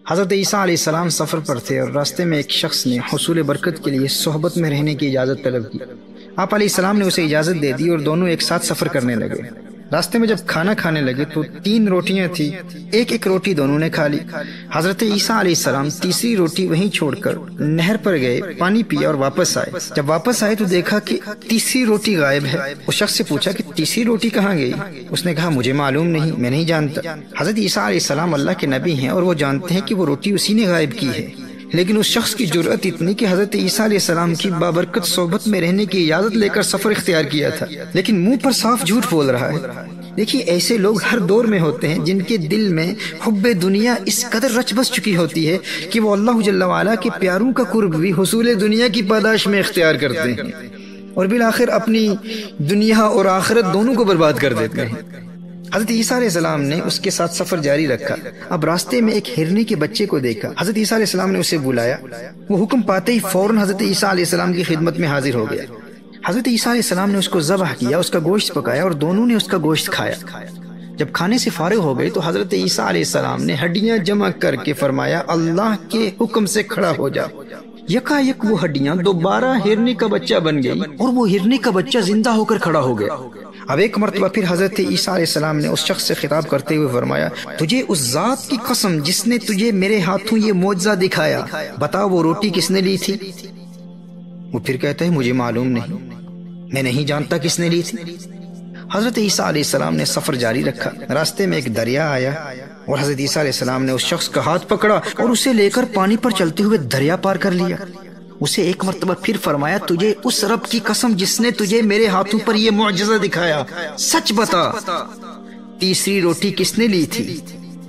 حضرت عیسیٰ علیہ السلام سفر پر تھے اور راستے میں ایک شخص نے حصول برکت کے لیے صحبت میں رہنے کی اجازت طلب کی۔ آپ علیہ السلام نے اسے اجازت دے دی اور دونوں ایک ساتھ سفر کرنے لگے۔ راستے میں جب کھانا کھانے لگے تو 3 روٹیاں تھیں، ایک روٹی دونوں نے کھا لی۔ حضرت عیسیٰ علیہ السلام تیسری روٹی وہیں چھوڑ کر نہر پر گئے، پانی پیا اور واپس آئے۔ جب واپس آئے تو دیکھا کہ تیسری روٹی غائب ہے۔ اس شخص سے پوچھا کہ تیسری روٹی کہاں گئی؟ اس نے کہا مجھے معلوم نہیں، میں نہیں جانتا۔ حضرت عیسیٰ علیہ السلام اللہ کے نبی ہیں اور وہ جانتے ہیں کہ وہ روٹی اسی نے غائب کی ہے، لیکن اس شخص کی جرأت اتنی کہ حضرت عیسیٰ علیہ السلام کی بابرکت صحبت میں رہنے کی اجازت لے کر سفر اختیار کیا تھا، لیکن منہ پر صاف جھوٹ بول رہا ہے۔ دیکھیے ایسے لوگ ہر دور میں ہوتے ہیں جن کے دل میں حب دنیا اس قدر رچ بس چکی ہوتی ہے کہ وہ اللہ جل وعلا کے پیاروں کا قرب بھی حصول دنیا کی پاداش میں اختیار کرتے ہیں اور بالآخر اپنی دنیا اور آخرت دونوں کو برباد کر دیتے ہیں۔ حضرت عیسیٰ علیہ السلام نے اس کے ساتھ سفر جاری رکھا۔ اب راستے میں ایک ہرنے کے بچے کو دیکھا۔ حضرت عیسیٰ علیہ السلام نے اسے بلایا، وہ حکم پاتے ہی فوراً حضرت عیسیٰ علیہ السلام کی خدمت میں حاضر ہو گیا۔ حضرت عیسیٰ علیہ السلام نے اس کو ذبح کیا، اس کا گوشت پکایا اور دونوں نے اس کا گوشت کھایا۔ جب کھانے سے فارغ ہو گئے تو حضرت عیسیٰ علیہ السلام نے ہڈیاں جمع کر کے فرمایا اللہ کے حکم سے کھڑا ہو جا۔ یکا یک وہ ہڈیاں دوبارہ ہرنے کا بچہ بن گئی اور وہ ہرنے کا بچہ زندہ ہو کر کھڑا ہو گیا۔ اب ایک مرتبہ پھر حضرت عیسیٰ علیہ السلام نے اس شخص سے خطاب کرتے ہوئے فرمایا تجھے اس ذات کی قسم جس نے تجھے میرے ہاتھوں یہ معجزہ دکھایا، بتا وہ روٹی کس نے لی تھی؟ وہ پھر کہتا ہے مجھے معلوم نہیں، میں نہیں جانتا کس نے لی تھی۔ حضرت عیسیٰ علیہ السلام نے سفر جاری رکھا۔ راستے میں ایک دریا آیا اور حضرت عیسیٰ علیہ السلام نے اس شخص کا ہاتھ پکڑا اور اسے لے کر پانی پر چلتے ہوئے دریا پار کر لیا۔ اسے ایک مرتبہ پھر فرمایا تجھے اس رب کی قسم جس نے تجھے میرے ہاتھوں پر یہ معجزہ دکھایا، سچ بتا تیسری روٹی کس نے لی تھی؟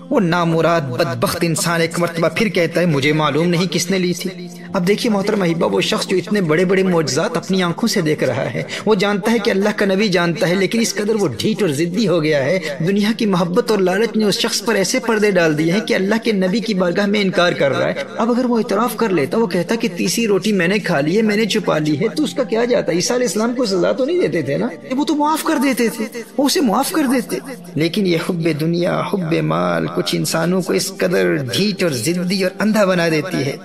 وہ نامراد بدبخت انسان ایک مرتبہ پھر کہتا ہے مجھے معلوم نہیں کس نے لی تھی۔ اب دیکھیے محترم احباب، وہ شخص جو اتنے بڑے بڑے معجزات اپنی آنکھوں سے دیکھ رہا ہے، وہ جانتا ہے کہ اللہ کا نبی جانتا ہے، لیکن اس قدر وہ ڈھیٹ اور ضدی ہو گیا ہے، دنیا کی محبت اور لالچ نے اس شخص پر ایسے پردے ڈال دیے ہیں کہ اللہ کے نبی کی بارگاہ میں انکار کر رہا ہے۔ اب اگر وہ اعتراف کر لیتا، وہ کہتا کہ تیسری روٹی میں نے کھا لی ہے، میں نے چھپا لی ہے، تو اس کا کیا جاتا؟ عیسیٰ علیہ السلام کو سزا تو نہیں دیتے تھے نا، وہ تو معاف کر دیتے تھے، وہ اسے معاف کر دیتے۔ لیکن یہ حب دنیا، حب مال کچھ انسانوں کو اس قدر ڈھیٹ اور ضدی اور اندھا بنا دیتی ہے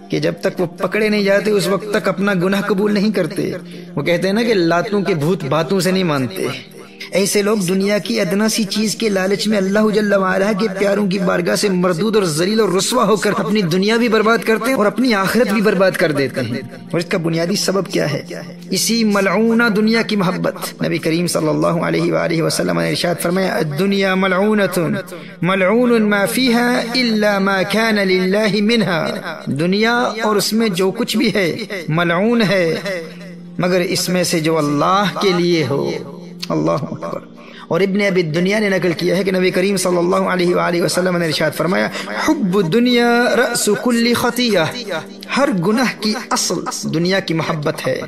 کہ جب تک وہ پکڑے نہیں جاتے اس وقت تک اپنا گناہ قبول نہیں کرتے۔ وہ کہتے ہیں نا کہ لاتوں کے بھوت باتوں سے نہیں مانتے۔ ایسے لوگ دنیا کی ادنا سی چیز کے لالچ میں اللہ جل وعلا کے پیاروں کی بارگاہ سے مردود اور ذلیل اور رسوا ہو کر اپنی دنیا بھی برباد کرتے ہیں اور اپنی آخرت بھی برباد کر دیتے ہیں۔ اور اس کا بنیادی سبب کیا ہے؟ اسی ملعونہ دنیا کی محبت۔ نبی کریم صلی اللہ علیہ وآلہ وسلم نے ارشاد فرمایا الدنیا ملعونۃ ملعون ما فیها الا ما کان للہ منها، دنیا اور اس میں جو کچھ بھی ہے ملعون ہے مگر اس میں سے جو اللہ کے لیے ہو۔ اللہ اکبر۔ اور ابن ابی الدنیا نے نقل کیا ہے کہ نبی کریم صلی اللہ علیہ وآلہ وسلم نے ارشاد فرمایا حب الدنیا رأس کل خطیہ، ہر گناہ کی اصل دنیا کی محبت ہے۔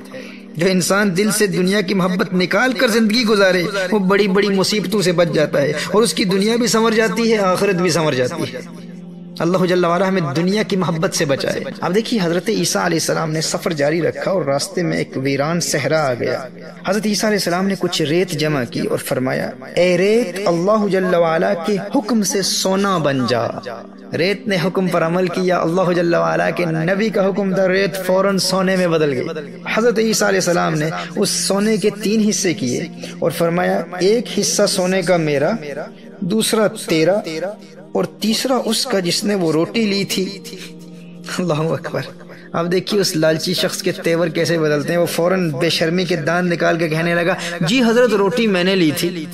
جو انسان دل سے دنیا کی محبت نکال کر زندگی گزارے وہ بڑی بڑی مصیبتوں سے بچ جاتا ہے اور اس کی دنیا بھی سنور جاتی ہے، آخرت بھی سنور جاتی ہے۔ اللہ جل وعلا ہمیں دنیا کی محبت سے بچائے۔ اب دیکھیے حضرت عیسیٰ علیہ السلام نے سفر جاری رکھا اور راستے میں ایک ویران صحرا آ گیا۔ حضرت عیسیٰ علیہ السلام نے کچھ ریت جمع کی اور فرمایا اے ریت اللہ جل وعلا کے حکم سے سونا بن جا۔ ریت نے حکم پر عمل کیا، اللہ جل وعلا کے نبی کا حکم تھا، ریت فوراً سونے میں بدل گئی۔ حضرت عیسیٰ علیہ السلام نے اس سونے کے 3 حصے کیے اور فرمایا ایک حصہ سونے کا میرا، دوسرا تیرا اور تیسرا اس کا جس نے وہ روٹی لی تھی۔ اللہ اکبر۔ اب دیکھیے اس لالچی شخص کے تیور کیسے بدلتے ہیں۔ وہ فوراً بے شرمی کے دانت نکال کے کہنے لگا جی حضرت روٹی میں نے لی تھی۔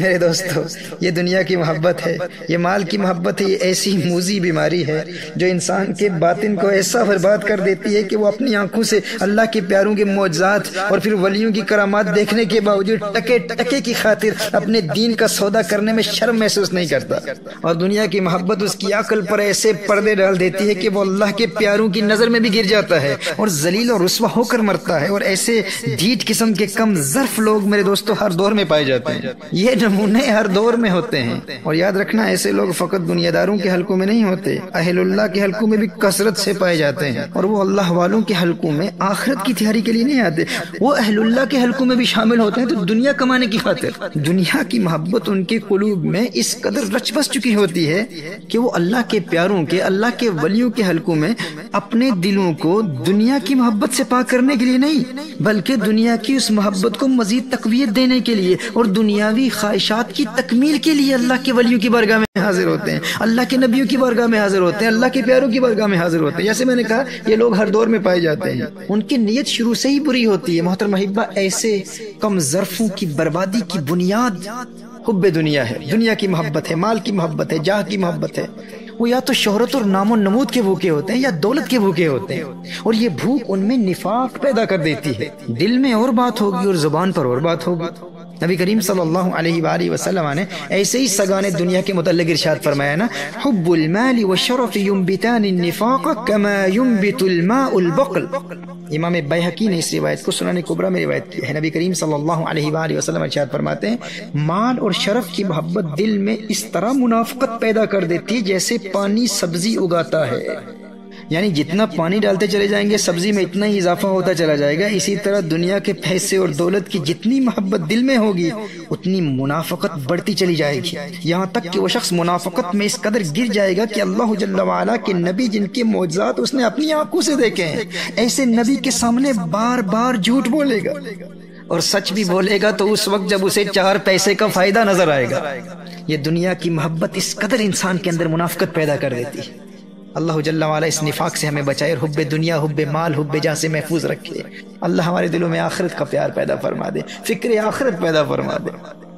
میرے دوستو، یہ دنیا کی محبت ہے، یہ مال کی محبت ہے، یہ ایسی موذی بیماری ہے جو انسان کے باطن کو ایسا برباد کر دیتی ہے کہ وہ اپنی آنکھوں سے اللہ کے پیاروں کے معجزات اور پھر ولیوں کی کرامات دیکھنے کے باوجود ٹکے ٹکے کی خاطر اپنے دین کا سودا کرنے میں شرم محسوس نہیں کرتا، اور دنیا کی محبت اس کی عقل پر ایسے پردے ڈال دیتی ہے کہ وہ اللہ کے پیاروں پیاروں کی نظر میں بھی گر جاتا ہے اور ذلیل اور رسوا ہو کر مرتا ہے۔ اور ایسے ڈھیٹ قسم کے کم ظرف لوگ میرے دوستو ہر دور میں پائے جاتے ہیں، یہ نمونے ہر دور میں ہوتے ہیں۔ اور یاد رکھنا ایسے لوگ فقط دنیا داروں کے حلقوں میں نہیں ہوتے، اہل اللہ کے حلقوں میں بھی کثرت سے پائے جاتے ہیں، اور وہ اللہ والوں کے حلقوں میں آخرت کی تیاری کے لیے نہیں آتے، وہ اہل اللہ کے حلقوں میں بھی شامل ہوتے ہیں تو دنیا کمانے کی خاطر۔ دنیا کی محبت ان کے قلوب میں اس قدر رچ بس چکی ہوتی ہے کہ وہ اللہ کے پیاروں کے، اللہ کے ولیوں کے حلقوں میں اپنے دلوں کو دنیا کی محبت سے پاک کرنے کے لیے نہیں، بلکہ دنیا کی اس محبت کو مزید تقویت دینے کے لیے اور دنیاوی خواہشات کی تکمیل کے لیے اللہ کے ولیوں کی بارگاہ میں حاضر ہوتے ہیں، اللہ کے نبیوں کی بارگاہ میں حاضر ہوتے ہیں، اللہ کے پیاروں کی بارگاہ میں حاضر ہوتے ہیں۔ جیسے میں نے کہا یہ لوگ ہر دور میں پائے جاتے ہیں، ان کی نیت شروع سے ہی بری ہوتی ہے۔ محترم احبہ، ایسے کم ظرفوں کی بربادی کی بنیاد حب دنیا ہے، دنیا کی محبت ہے، مال کی محبت ہے، جاہ کی محبت ہے۔ وہ یا تو شہرت اور نام و نمود کے بھوکے ہوتے ہیں یا دولت کے بھوکے ہوتے ہیں، اور یہ بھوک ان میں نفاق پیدا کر دیتی ہے۔ دل میں اور بات ہوگی اور زبان پر اور بات ہوگی۔ نبی کریم صلی اللہ علیہ وآلہ وسلم نے ایسے ہی سگانے دنیا کے متعلق ارشاد فرمایا نا، حب المال والشرف ينبتان النفاق كما ينبت الماء البقل۔ امام بیہقی نے اس روایت کو سنن کبریٰ میں روایت کی ہے۔ نبی کریم صلی اللہ علیہ وآلہ وسلم ارشاد فرماتے ہیں، مال اور شرف کی محبت دل میں اس طرح منافقت پیدا کر دیتی ہے جیسے پانی سبزی اگاتا ہے، یعنی جتنا پانی ڈالتے چلے جائیں گے سبزی میں اتنا ہی اضافہ ہوتا چلا جائے گا۔ اسی طرح دنیا کے پیسے اور دولت کی جتنی محبت دل میں ہوگی اتنی منافقت بڑھتی چلی جائے گی، یہاں تک کہ وہ شخص منافقت میں اس قدر گر جائے گا کہ اللہ جل وعلا کے نبی جن کے معجزات اس نے اپنی آنکھوں سے دیکھے ہیں، ایسے نبی کے سامنے بار بار جھوٹ بولے گا، اور سچ بھی بولے گا تو اس وقت جب اسے 4 پیسے کا فائدہ نظر آئے گا۔ یہ دنیا کی محبت اس قدر انسان کے اندر منافقت پیدا کر دیتی ہے۔ اللہ جل وعلا اس نفاق سے ہمیں بچائے اور حب دنیا، حب مال، حب جاہ سے محفوظ رکھے۔ اللہ ہمارے دلوں میں آخرت کا پیار پیدا فرما دے، فکر آخرت پیدا فرما دے۔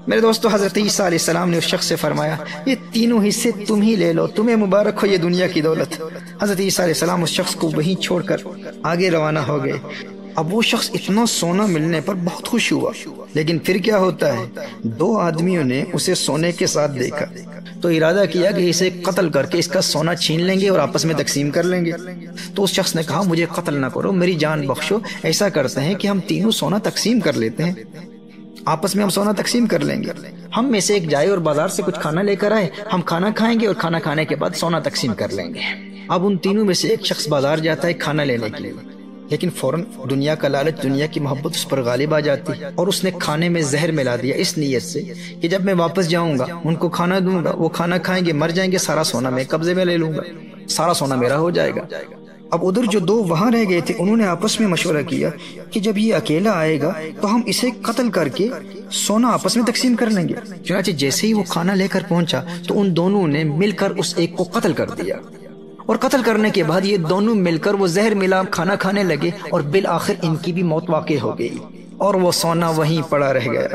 میرے دوستو، حضرت عیسیٰ علیہ السلام نے اس شخص سے فرمایا، یہ تینوں حصے تم ہی لے لو، تمہیں مبارک ہو یہ دنیا کی دولت۔ حضرت عیسیٰ علیہ السلام اس شخص کو وہیں چھوڑ کر آگے روانہ ہو گئے۔ اب وہ شخص اتنا سونا ملنے پر بہت خوش ہوا، لیکن پھر کیا ہوتا ہے، 2 آدمیوں نے اسے سونے کے ساتھ دیکھا تو ارادہ کیا کہ اسے قتل کر کے اس کا سونا چھین لیں گے اور آپس میں تقسیم کر لیں گے۔ تو اس شخص نے کہا، مجھے قتل نہ کرو، میری جان بخشو، ایسا کرتے ہیں کہ ہم تینوں سونا تقسیم کر لیتے ہیں، آپس میں ہم سونا تقسیم کر لیں گے، ہم میں سے ایک جائے اور بازار سے کچھ کھانا لے کر آئے، ہم کھانا کھائیں گے اور کھانا کھانے کے بعد سونا تقسیم کر لیں گے۔ اب ان تینوں میں سے ایک شخص بازار جاتا ہے کھانا لینے کے لیے، لیکن فوراً دنیا کا لالچ، دنیا کی محبت اس پر غالب آ جاتی ہے، اور اس نے کھانے میں زہر ملا دیا اس نیت سے کہ جب میں واپس جاؤں گا ان کو کھانا دوں گا، وہ کھانا کھائیں گے، مر جائیں گے، سارا سونا میں قبضے میں لے لوں گا، سارا سونا میرا ہو جائے گا۔ اب ادھر جو 2 وہاں رہ گئے تھے انہوں نے آپس میں مشورہ کیا کہ جب یہ اکیلا آئے گا تو ہم اسے قتل کر کے سونا آپس میں تقسیم کر لیں گے۔ چنانچہ جیسے ہی وہ کھانا لے کر پہنچا تو ان دونوں نے مل کر اس ایک کو قتل کر دیا، اور قتل کرنے کے بعد یہ دونوں مل کر وہ زہر ملا کھانا کھانے لگے، اور بالآخر ان کی بھی موت واقع ہو گئی اور وہ سونا وہیں پڑا رہ گیا۔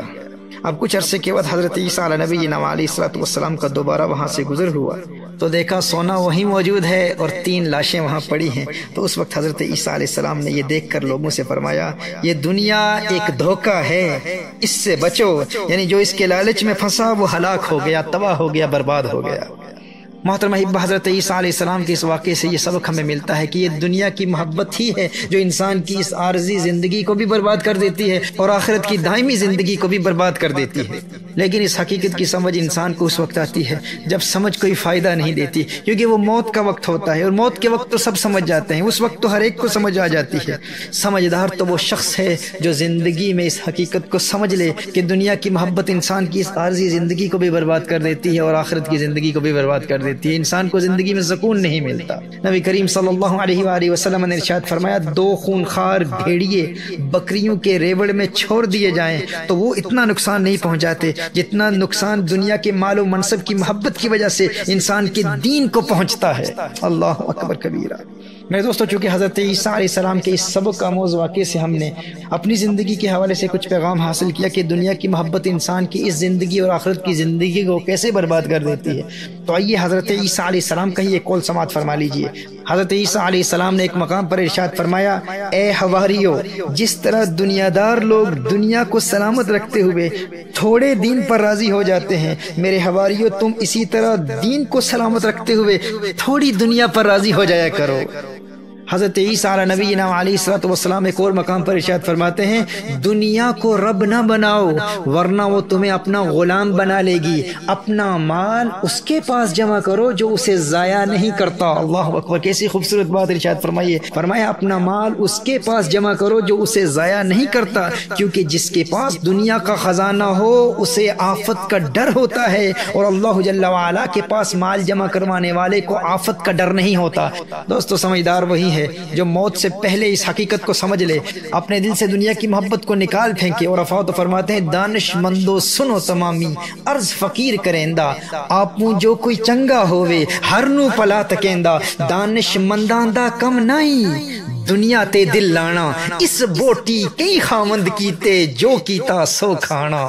اب کچھ عرصے کے بعد حضرت عیسیٰ علیہ نبی علیہ السلام کا دوبارہ وہاں سے گزر ہوا تو دیکھا سونا وہیں موجود ہے اور 3 لاشیں وہاں پڑی ہیں۔ تو اس وقت حضرت عیسیٰ علیہ السلام نے یہ دیکھ کر لوگوں سے فرمایا، یہ دنیا ایک دھوکہ ہے، اس سے بچو، یعنی جو اس کے لالچ میں پھنسا وہ ہلاک ہو گیا، تباہ ہو گیا، برباد ہو گیا۔ محترم احبہ، حضرت عیسیٰ علیہ السلام کے اس واقعے سے یہ سبق ہمیں ملتا ہے کہ یہ دنیا کی محبت ہی ہے جو انسان کی اس عارضی زندگی کو بھی برباد کر دیتی ہے اور آخرت کی دائمی زندگی کو بھی برباد کر دیتی ہے۔ لیکن اس حقیقت کی سمجھ انسان کو اس وقت آتی ہے جب سمجھ کوئی فائدہ نہیں دیتی، کیونکہ وہ موت کا وقت ہوتا ہے، اور موت کے وقت تو سب سمجھ جاتے ہیں، اس وقت تو ہر ایک کو سمجھ آ جاتی ہے۔ سمجھدار تو وہ شخص ہے جو زندگی میں اس حقیقت کو سمجھ لے کہ دنیا کی محبت انسان کی اس عارضی زندگی کو بھی برباد کر دیتی ہے اور آخرت کی زندگی کو بھی برباد کر دیتی ہے، انسان کو زندگی میں سکون نہیں ملتا۔ نبی کریم صلی اللہ علیہ وآلہ وسلم نے ارشاد فرمایا، 2 خونخوار بھیڑیے بکریوں کے ریوڑ میں چھوڑ دیے جائیں تو وہ اتنا نقصان نہیں پہنچاتے جتنا نقصان دنیا کے مال و منصب کی محبت کی وجہ سے انسان کے دین کو پہنچتا ہے۔ اللہ اکبر کبیرہ۔ میرے دوستو، چونکہ حضرت عیسیٰ علیہ السلام کے اس سبق آموز واقعے سے ہم نے اپنی زندگی کے حوالے سے کچھ پیغام حاصل کیا کہ دنیا کی محبت انسان کی اس زندگی اور آخرت کی زندگی کو کیسے برباد کر دیتی ہے، تو آئیے حضرت عیسیٰ علیہ السلام کا ہی ایک قول سماعت فرما لیجئے۔ حضرت عیسیٰ علیہ السلام نے ایک مقام پر ارشاد فرمایا، اے حواریو، جس طرح دنیا دار لوگ دنیا کو سلامت رکھتے ہوئے تھوڑے دین پر راضی ہو جاتے ہیں، میرے حواریو تم اسی طرح دین کو سلامت رکھتے ہوئے تھوڑی دنیا پر راضی ہو جایا کرو۔ حضرت عیسیٰ علیہ نبینا علیہ الصلوۃ والسلام ایک اور مقام پر ارشاد فرماتے ہیں دنیا کو رب نہ بناؤ ورنہ وہ تمہیں اپنا غلام بنا لے گی، اپنا مال اس کے پاس جمع کرو جو اسے ضائع نہیں کرتا۔ اللہ اکبر، کیسی خوبصورت بات ارشاد فرمائیے، فرمایا اپنا مال اس کے پاس جمع کرو جو اسے ضائع نہیں کرتا، کیونکہ جس کے پاس دنیا کا خزانہ ہو اسے آفت کا ڈر ہوتا ہے، اور اللہ جل وعلا کے پاس مال جمع کروانے والے کو آفت کا ڈر نہیں ہوتا۔ دوستو سمجھدار وہی ہے جو موت سے پہلے اس حقیقت کو سمجھ لے، اپنے دل سے دنیا کی محبت کو نکال پھینکے، اور افاوت فرماتے ہیں دانش مندو سنو تمامی عرض فقیر کریندا، آپوں جو کوئی چنگا ہووے ہر نو پلا تکیندا، دانش منداں دا کم نہیں دنیا تے دل لانا، اس بوٹی کئی خامند کیتے جو کیتا سو کھانا۔